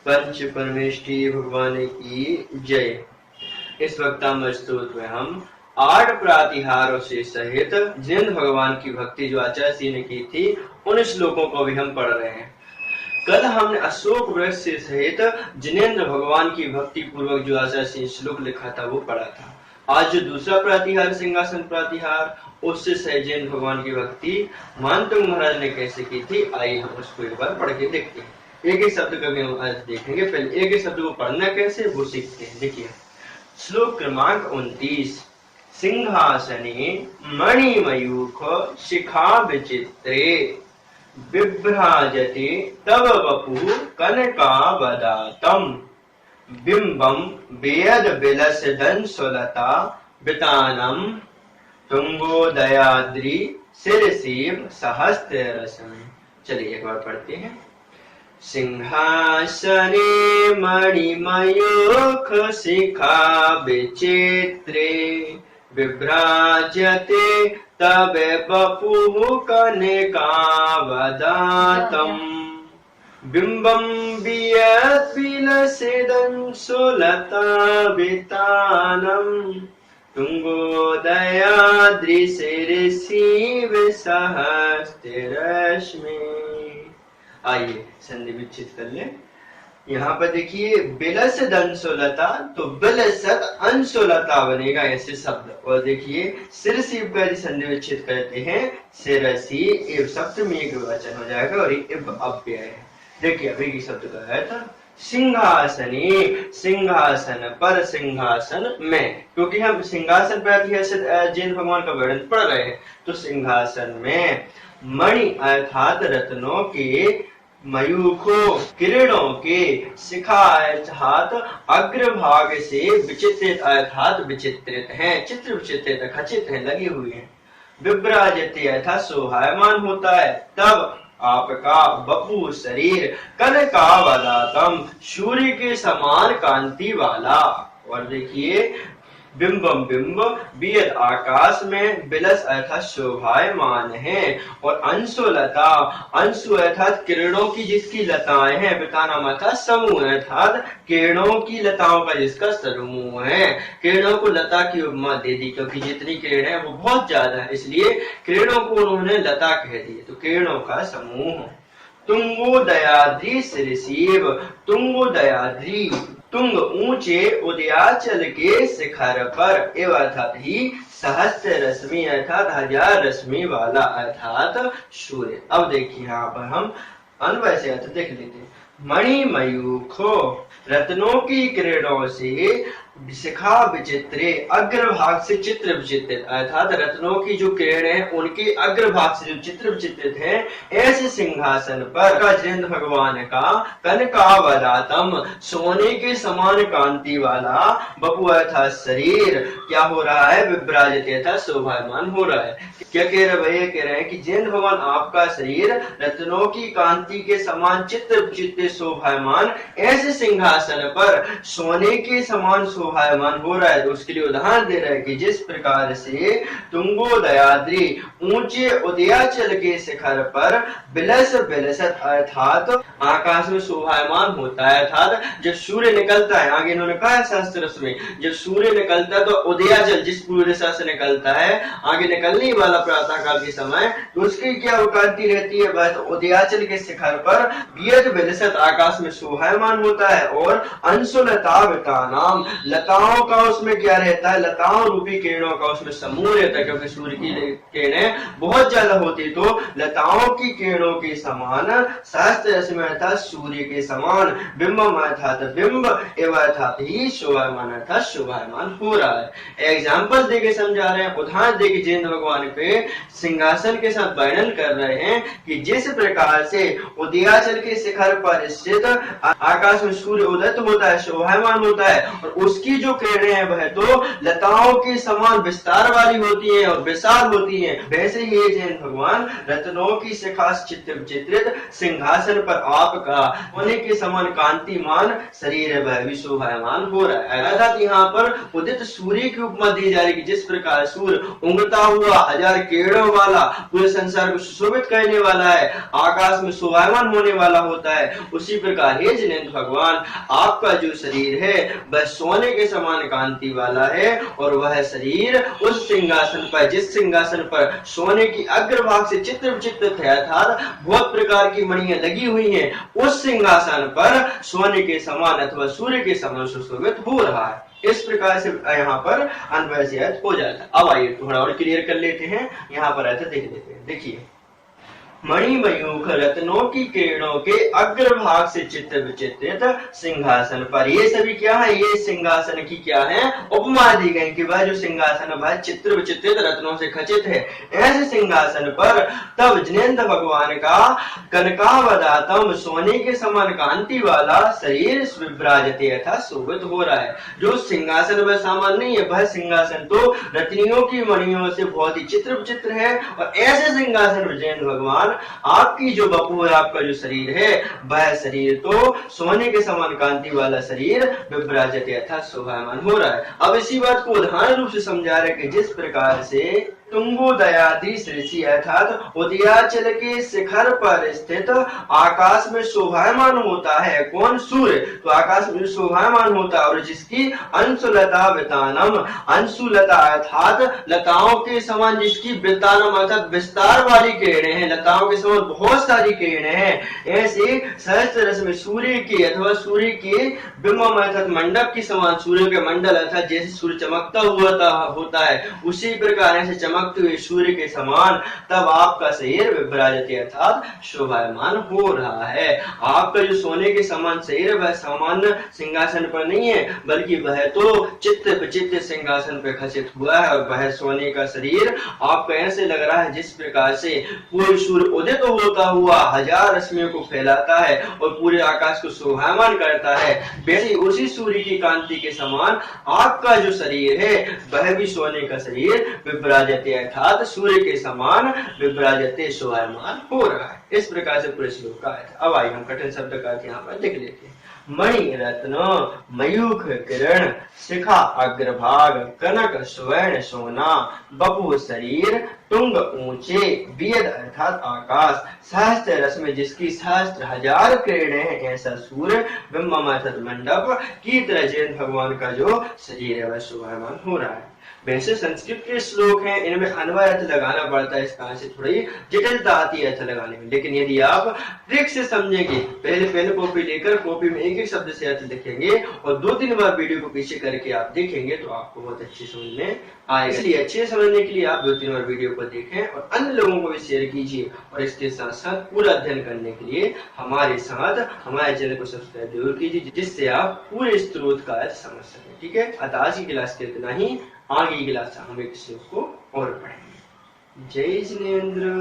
पंच परमेष्ठी भगवान की जय। इस वक्तामृत स्तोत्र में हम 8 प्रातिहारों से सहित जिन भगवान की भक्ति जो आचार्य जी ने की थी उन श्लोकों को भी हम पढ़ रहे हैं। कल हमने अशोक वृक्ष से सहित जिनेन्द्र भगवान की भक्ति पूर्वक जो आचार्य जी ने श्लोक लिखा था वो पढ़ा था। आज जो दूसरा प्रातिहार सिंहासन प्रातिहार उससे सहित भगवान की भक्ति मानतंग महाराज ने कैसे की थी, आइए हम उसको एक बार पढ़ के देखते हैं। एक एक शब्द का भी हम आज देखेंगे। पहले एक एक शब्द को पढ़ना कैसे वो सीखते हैं। देखिए श्लोक क्रमांक 29। सिंहासने मणिमयूख शिखा विचित्रे बिभ्राजते तव वपु कनकावदातम् बिंबम वेद विलसदंसुलता वितानम तुंगोदयाद्रि शिरसीव सहस्त्ररसम। चलिए एक बार पढ़ते हैं। सिंहासने मणिमयूख शिखा विचित्रे विभ्राजते तव वपुः कनकावदातम् बिंबम विलसदंसुलता वितानम तुंगोदयाद्रिशिरसीव सहस्त्ररश्मि। आइए संधि विच्छेद कर ले। यहाँ पर देखिए बिलसद अंशुलता, तो बिलसद अंशुलता बनेगा ऐसे शब्द। और देखिए शिरसीव का यदि संधि विच्छेद करते हैं शिरसी एव सप्तमी एक वचन हो जाएगा और ये अव्यय है। देखिए अभी की शब्द का है था सिंहासनी, सिंहासन पर सिंहासन में, क्योंकि हम सिंहासन पर जैन भगवान का वर्णन पढ़ रहे हैं तो सिंहासन में मणि अर्थात रत्नों के, मयूखों किरणों के, शिखा अर्थात अग्रभाग से, विचित्रित अर्थात विचित्रित हैं, चित्र विचित्रित खचित हैं, लगी हुई हैं। विभ्राजते अर्थात शोभायमान होता है। तब आपका वपु शरीर कनकावदातम सूर्य के समान कांति वाला। और देखिए बिंबम बिंब वियद आकाश में, बिलस अर्थात शोभायमान है। और अंशुलता, अंशु अर्थात किरणों की जिसकी लताएं हैं, वितानम अर्थात समूह अर्थात किरणों की लताओं का जिसका समूह है। किरणों को लता की उपमा दे दी क्योंकि जितनी किरण है वो बहुत ज्यादा है, इसलिए किरणों को उन्होंने लता कह दी, तो किरणों का समूह। तुंगोदयाद्रि शिरसीव, तुंगोदयाद्रि तुंग ऊंचे उदयाचल के शिखर पर, एवं अर्थात ही सहस्त्र रश्मि अर्थात 1000 रश्मि वाला अर्थात सूर्य। अब देखिए यहाँ पर हम अन्वय से अर्थ देख लेते हैं। मणिमयूखो रत्नों की किरणों से, शिखा विचित्रे अग्रभाग से चित्र विचित्रित अर्थात रत्नों की जो किरणें हैं उनके अग्रभाग से जो चित्र विचित्रित हैं, ऐसे सिंहासन पर जिनेन्द्र भगवान का कनकावदातम सोने के समान कांति वाला वपु अर्थात शरीर क्या हो रहा है, विभ्राजते अर्थात शोभायमान हो रहा है। क्या कह रहे भैया, कह रहे हैं कि जिनेन्द्र भगवान आपका शरीर रत्नों की कांति के समान चित्र विचित्रित शोभायमान ऐसे सिंहासन पर सोने के समान शोभायमान हो रहा है। तो उसके लिए उदाहरण दे रहा है कि जिस प्रकार से तुंगोदयाद्रि ऊंचे उदयाचल के शिखर पर बिलस बिलसत अर्थात आकाश में शोभायमान होता है, अर्थात जब सूर्य निकलता है, आगे इन्होंने कहा है शास्त्र में, जब सूर्य निकलता है तो उदयाचल जिस पूर्व दिशा से निकलता है आगे निकलने वाला प्रातः काल के समय, तो उसकी क्या कांति रहती है, वह तो उदयाचल के शिखर पर वियद बिलसत आकाश में शोभायमान होता है। और अंशुलता वितानाम लताओं का उसमें क्या रहता है, लताओं रूपी किरणों का उसमें समूह रहता है, क्योंकि सूर्य की किरणें बहुत ज्यादा होती, तो लताओं की किरणों के समान सहस्त्र रश्मि अर्थात सूर्य के समान, बिंबम अर्थात बिंब एवं अर्थात ही शोभायमान अर्थात शोभायमान हो रहा है। एग्जाम्पल देके समझा रहे हैं, उदाहरण देके जिनेन्द्र भगवान के सिंहासन के साथ वर्णन कर रहे हैं कि जिस प्रकार से उदयाचल के शिखर पर स्थित आकाश में सूर्य उदित होता है, शोभायमान होता है, और उसके उसकी जो किरणें हैं वह तो लताओं के समान विस्तार वाली होती हैं और विशाल होती हैं, वैसे ही ये जैन भगवान रत्नों की शिखा चित्रित सिंहासन पर आपका होने के समान कांतिमान शरीर है वह भी शोभायमान हो रहा है। अर्थात यहाँ पर उदित सूर्य की उपमा दी जा रही है, जिस प्रकार सूर्य उगता हुआ 1000 किरणों वाला पूरे संसार को सुशोभित करने वाला है, आकाश में शोभायमान होने वाला होता है, उसी प्रकार हे जिनेंद्र भगवान आपका जो शरीर है वह सोने के समान कांति वाला है और वह शरीर उस सिंहासन पर, जिस सिंहासन पर सोने की अग्रभाग से चित्र विचित्र है अर्थात बहुत प्रकार की मणियां लगी हुई हैं, उस सिंहासन पर सोने के समान अथवा सूर्य के समान सुशोभित हो रहा है। इस प्रकार से यहाँ पर अन्वय से अर्थ हो जाता है। अब आइए थोड़ा और क्लियर कर लेते हैं, यहाँ पर अर्थ देख लेते हैं। देखिए, मणिमयूख रत्नों की किरणों के अग्रभाग से चित्र विचित्रित सिंहासन पर, ये सभी क्या है, ये सिंहासन की क्या है, उपमा दी गई कि वह जो सिंहासन वह चित्र विचित्रित रत्नों से खचित है। ऐसे सिंहासन पर तब जिनेंद्र भगवान का कनकावदातम सोने के समान कांति वाला शरीर विभ्राजते अर्थात शोभित हो रहा है। जो सिंहासन वह सामान्य नहीं है, वह सिंहासन तो रत्नियों की मणियों से बहुत ही चित्र विचित्र है और ऐसे सिंहासन पर जिनेंद्र भगवान आपकी जो बपू है, आपका जो शरीर है वह शरीर तो सोने के समान कांति वाला शरीर विभ्राजते अर्थात शोभायमान हो रहा है। अब इसी बात को उदाहरण रूप से समझा रहे कि जिस प्रकार से तुंगोदयादि ऋषि अर्थात उदयाचल के शिखर पर स्थित आकाश में शोभायमान होता है, कौन, सूर्य, तो आकाश में शोभायमान होता है और जिसकी अंशुलता वितानम, अंशुलता अर्थात लताओं के समान जिसकी वितानम अर्थात विस्तार वाली किरणें हैं, लताओं के समान बहुत सारी किरणें हैं, ऐसे सहस्त्र रस में सूर्य की अथवा सूर्य के बिंबम अर्थात मंडप के समान, सूर्य के मंडल अर्थात जैसे सूर्य चमकता हुआ होता है उसी प्रकार ऐसे चमकते हुए सूर्य के समान तब आपका शरीर विभ्राजते अर्थात शोभायमान हो रहा है। आपका जो सोने के समान शरीर वह सामान्य सिंहासन पर नहीं है, बल्कि वह तो चित्त विचित्र सिंहासन पर खचित हुआ है और वह सोने का शरीर आपको ऐसे लग रहा है जिस प्रकार से पूरे सूर्य उदित होता हुआ 1000 रश्मियों को फैलाता है और पूरे आकाश को शोभायमान करता है, वैसे उसी सूर्य की कांति के समान आपका जो शरीर है वह भी सोने का शरीर विभ्राजते अर्थात सूर्य के समान विभ्राजते शोभायमान हो रहा है। इस प्रकार से पूरे श्लोक का अर्थ। अब आइए हम कठिन शब्द का यहाँ पर देख लेते हैं। मणि रत्न मयूख किरण शिखा अग्रभाग कनक स्वर्ण सोना बपु शरीर तुंग ऊंचे वेद अर्थात आकाश सहस्त्र रस में जिसकी सहस्त्र 1000 किरणें हैं, ऐसा सूर्य बिंबम अर्थात मंडप की तरह जैन भगवान का जो शरीर है वह शोभायमान हो रहा है। वैसे संस्कृत के श्लोक हैं, इनमें अन्वय अर्थ लगाना पड़ता है, इस कारण से थोड़ी जटिलता आती है अर्थ लगाने में, लेकिन यदि आप ट्रिक से समझेंगे, पहले पेन कॉपी लेकर कॉपी में एक एक शब्द से अर्थ लिखेंगे और 2-3 बार वीडियो को पीछे करके आप देखेंगे तो आपको बहुत अच्छी समझ में आएगा। इसलिए अच्छे समझने के लिए आप 2-3 बार वीडियो को देखें और अन्य लोगों को भी शेयर कीजिए और इसके साथ साथ पूरा अध्ययन करने के लिए हमारे साथ हमारे चैनल को सब्सक्राइब जरूर कीजिए, जिससे आप पूरे स्त्रोत का अर्थ समझ सकें। ठीक है, अतः आज की क्लास के इतना ही, आगे की क्लास हम एक श्लोक को और पढ़ेंगे। जय जिनेंद्र।